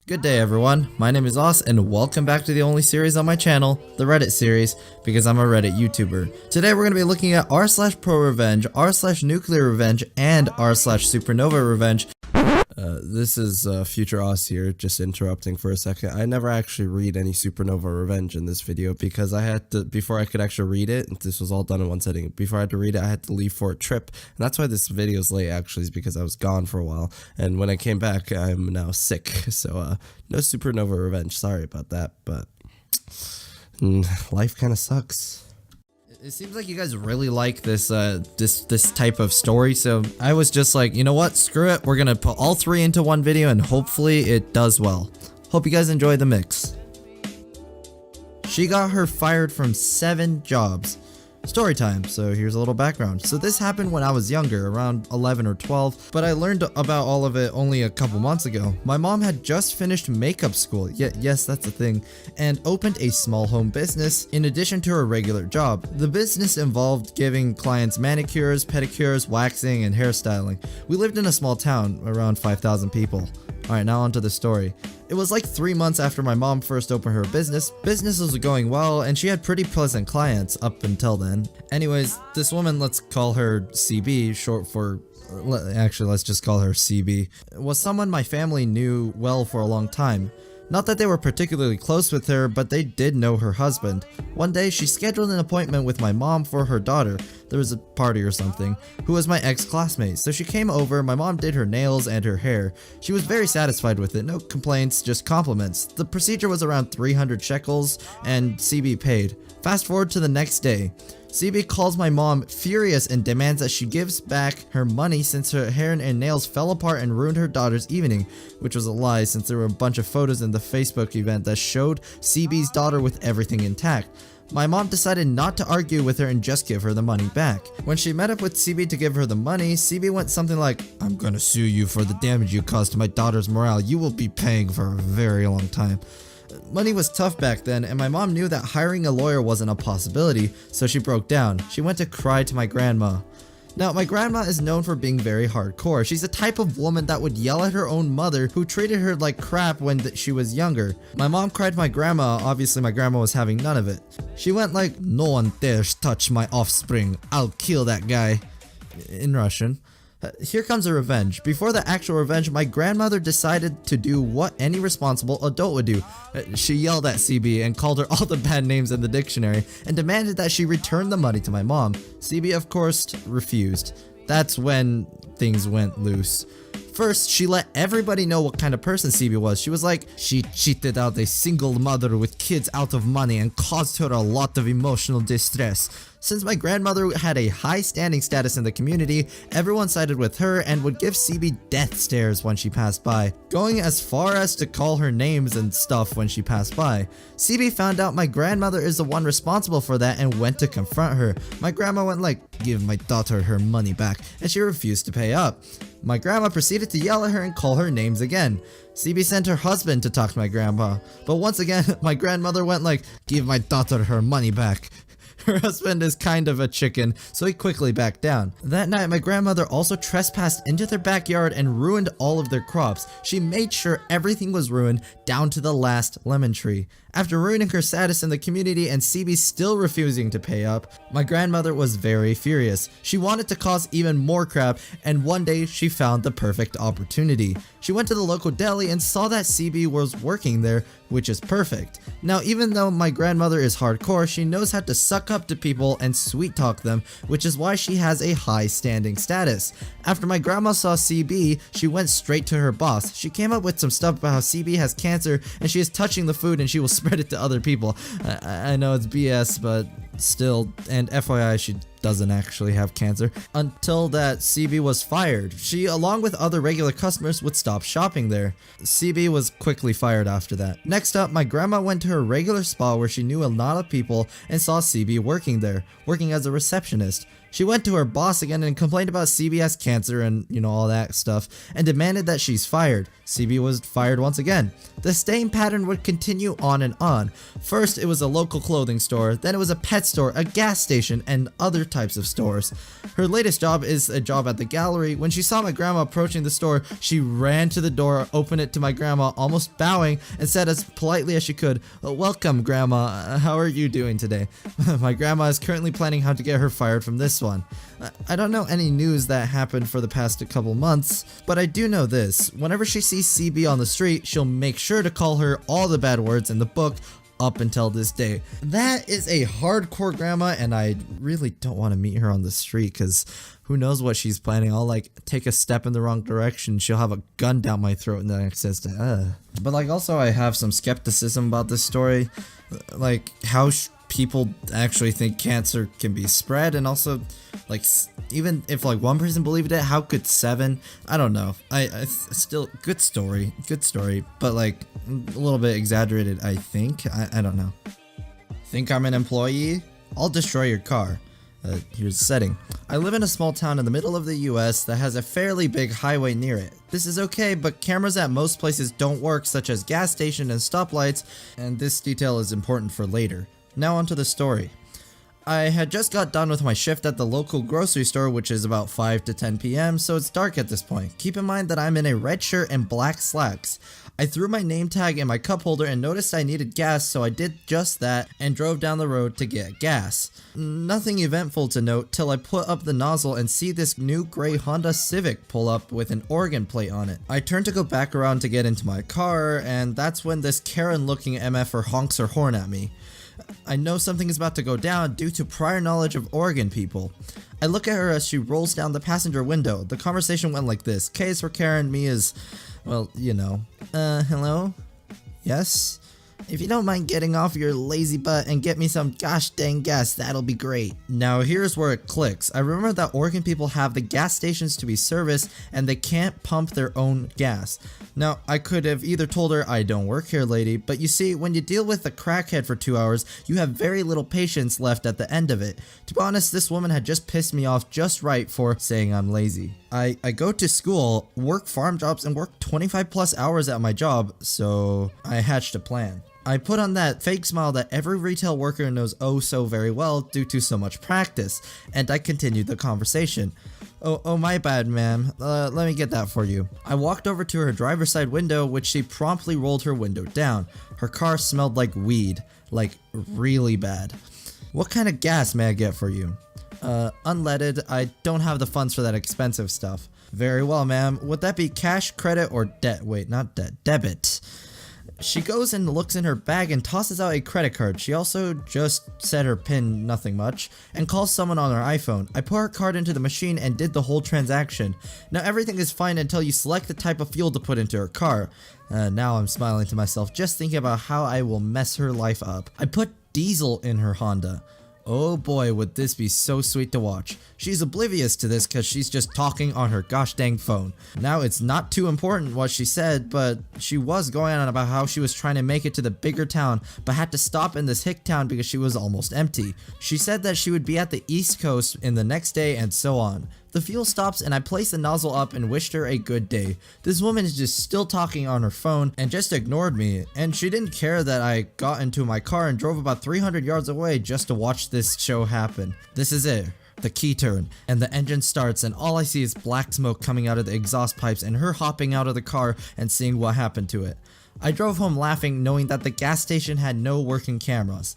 Good day everyone, my name is Os and welcome back to the only series on my channel, the Reddit series, because I'm a Reddit YouTuber. Today we're going to be looking at rSlash/ProRevenge, rSlash/NuclearRevenge, and rSlash/SupernovaRevenge. This is future Os here, just interrupting for a second. I never actually read any Supernova Revenge in this video because I had to, before I could actually read it, this was all done in one setting, before I had to read it I had to leave for a trip, and that's why this video is late actually, is because I was gone for a while, and when I came back I'm now sick, so no Supernova Revenge, sorry about that, but life kinda sucks. It seems like you guys really like this this type of story, so I was just like, you know what, screw it, we're gonna put all three into one video and hopefully it does well. Hope you guys enjoy the mix. She got her fired from 7 jobs. Story time, so here's a little background. So this happened when I was younger, around 11 or 12, but I learned about all of it only a couple months ago. My mom had just finished makeup school, yes that's a thing, and opened a small home business in addition to her regular job. The business involved giving clients manicures, pedicures, waxing, and hairstyling. We lived in a small town, around 5,000 people. Alright, now onto the story. It was like 3 months after my mom first opened her business. Business was going well and she had pretty pleasant clients up until then. Anyways, this woman, let's call her CB, short for, actually let's just call her CB, was someone my family knew well for a long time. Not that they were particularly close with her, but they did know her husband. One day, she scheduled an appointment with my mom for her daughter, there was a party or something, who was my ex-classmate, so she came over, my mom did her nails and her hair. She was very satisfied with it, no complaints, just compliments. The procedure was around 300 shekels, and CB paid. Fast forward to the next day. CB calls my mom furious and demands that she gives back her money since her hair and nails fell apart and ruined her daughter's evening, which was a lie since there were a bunch of photos in the Facebook event that showed CB's daughter with everything intact. My mom decided not to argue with her and just give her the money back. When she met up with CB to give her the money, CB went something like, "I'm gonna sue you for the damage you caused to my daughter's morale. You will be paying for a very long time." Money was tough back then, and my mom knew that hiring a lawyer wasn't a possibility, so she broke down. She went to cry to my grandma. Now, my grandma is known for being very hardcore. She's the type of woman that would yell at her own mother who treated her like crap when she was younger. My mom cried to my grandma, obviously my grandma was having none of it. She went like, "No one dares touch my offspring, I'll kill that guy," in Russian. Here comes a revenge. Before the actual revenge, my grandmother decided to do what any responsible adult would do. She yelled at CB and called her all the bad names in the dictionary and demanded that she return the money to my mom. CB, of course, refused. That's when things went loose. First, she let everybody know what kind of person CB was. She was like, she cheated out a single mother with kids out of money and caused her a lot of emotional distress. Since my grandmother had a high standing status in the community, everyone sided with her and would give CB death stares when she passed by, going as far as to call her names and stuff when she passed by. CB found out my grandmother is the one responsible for that and went to confront her. My grandma went like, "Give my daughter her money back," and she refused to pay up. My grandma proceeded to yell at her and call her names again. CB sent her husband to talk to my grandma, but once again, my grandmother went like, "Give my daughter her money back." Her husband is kind of a chicken, so he quickly backed down. That night, my grandmother also trespassed into their backyard and ruined all of their crops. She made sure everything was ruined, down to the last lemon tree. After ruining her status in the community and CB still refusing to pay up, my grandmother was very furious. She wanted to cause even more crap, and one day she found the perfect opportunity. She went to the local deli and saw that CB was working there, which is perfect. Now, even though my grandmother is hardcore, she knows how to suck up to people and sweet talk them, which is why she has a high standing status. After my grandma saw CB, she went straight to her boss. She came up with some stuff about how CB has cancer and she is touching the food and she will spread it to other people. I know it's BS, but still, and FYI, she doesn't actually have cancer. Until that, CB was fired. She, along with other regular customers, would stop shopping there. CB was quickly fired after that. Next up, my grandma went to her regular spa where she knew a lot of people and saw CB working there, working as a receptionist. She went to her boss again and complained about CB has cancer and, you know, all that stuff, and demanded that she's fired. CB was fired once again. The same pattern would continue on and on. First, it was a local clothing store, then it was a pet store, a gas station, and other types of stores. Her latest job is a job at the gallery. When she saw my grandma approaching the store, she ran to the door, opened it to my grandma, almost bowing, and said as politely as she could, "Welcome, Grandma. How are you doing today?" My grandma is currently planning how to get her fired from this one. I don't know any news that happened for the past couple months, but I do know this. Whenever she sees CB on the street, she'll make sure to call her all the bad words in the book up until this day. That is a hardcore grandma, and I really don't want to meet her on the street because who knows what she's planning. I'll like take a step in the wrong direction, she'll have a gun down my throat and then it says to But like also I have some skepticism about this story, like how people actually think cancer can be spread, and also like even if like one person believed it, how could 7? I don't know. I still good story, but like a little bit exaggerated, I think. I don't know. Think I'm an employee? I'll destroy your car. Here's the setting. I live in a small town in the middle of the US that has a fairly big highway near it. This is okay, but cameras at most places don't work, such as gas stations and stoplights, and this detail is important for later. Now onto the story. I had just got done with my shift at the local grocery store, which is about 5 to 10 p.m, so it's dark at this point. Keep in mind that I'm in a red shirt and black slacks. I threw my name tag in my cup holder and noticed I needed gas, so I did just that and drove down the road to get gas. Nothing eventful to note till I put up the nozzle and see this new gray Honda Civic pull up with an Oregon plate on it. I turn to go back around to get into my car, and that's when this Karen looking MFer honks her horn at me. I know something is about to go down due to prior knowledge of Oregon people. I look at her as she rolls down the passenger window. The conversation went like this. K is for Karen, me is, well, you know. Hello? Yes? If you don't mind getting off your lazy butt and get me some gosh dang gas, that'll be great. Now here's where it clicks. I remember that Oregon people have the gas stations to be serviced and they can't pump their own gas. Now I could have either told her, "I don't work here, lady," but you see, when you deal with a crackhead for 2 hours, you have very little patience left at the end of it. To be honest, this woman had just pissed me off just right for saying I'm lazy. I go to school, work farm jobs, and work 25 plus hours at my job, so I hatched a plan. I put on that fake smile that every retail worker knows oh so very well due to so much practice, and I continued the conversation. Oh my bad, ma'am. Let me get that for you. I walked over to her driver's side window, which she promptly rolled her window down. Her car smelled like weed, like really bad. "What kind of gas may I get for you?" Unleaded. I don't have the funds for that expensive stuff." "Very well, ma'am. Would that be cash, credit, or debt?" Wait, not debt. Debit. She goes and looks in her bag and tosses out a credit card. She also just said her PIN, nothing much, and calls someone on her iPhone. I put her card into the machine and did the whole transaction. Now everything is fine until you select the type of fuel to put into her car. Now I'm smiling to myself just thinking about how I will mess her life up. I put diesel in her Honda. Oh boy, would this be so sweet to watch. She's oblivious to this because she's just talking on her gosh dang phone. Now it's not too important what she said, but she was going on about how she was trying to make it to the bigger town, but had to stop in this hick town because she was almost empty. She said that she would be at the East Coast in the next day and so on. The fuel stops and I place the nozzle up and wished her a good day. This woman is just still talking on her phone and just ignored me, and she didn't care that I got into my car and drove about 300 yards away just to watch this show happen. This is it. The key turn, and the engine starts, and all I see is black smoke coming out of the exhaust pipes and her hopping out of the car and seeing what happened to it. I drove home laughing, knowing that the gas station had no working cameras.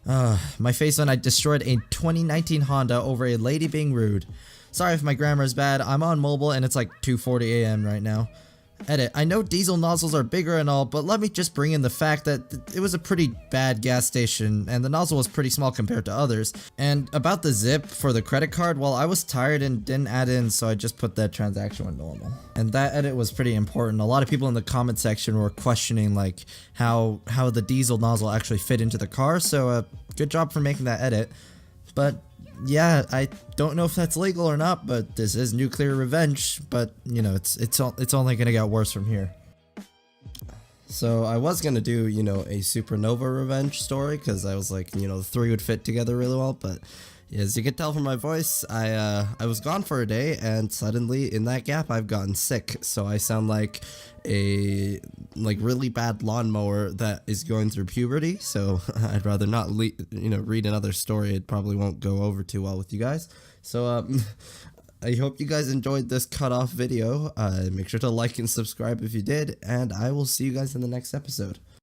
My face when I destroyed a 2019 Honda over a lady being rude. Sorry if my grammar is bad. I'm on mobile and it's like 2:40 a.m. right now. Edit. I know diesel nozzles are bigger and all, but let me just bring in the fact that it was a pretty bad gas station and the nozzle was pretty small compared to others. And about the zip for the credit card, well, I was tired and didn't add in, so I just put that transaction with normal. And that edit was pretty important. A lot of people in the comment section were questioning like how the diesel nozzle actually fit into the car, so good job for making that edit. But yeah, I don't know if that's legal or not, but this is NuclearRevenge, but you know, it's only gonna get worse from here. So I was gonna do, you know, a supernova revenge story, because I was like, you know, the three would fit together really well, but As you can tell from my voice, I was gone for a day, and suddenly in that gap I've gotten sick, so I sound like a really bad lawnmower that is going through puberty. So I'd rather not read another story. It probably won't go over too well with you guys. So I hope you guys enjoyed this cut-off video. Make sure to like and subscribe if you did, and I will see you guys in the next episode.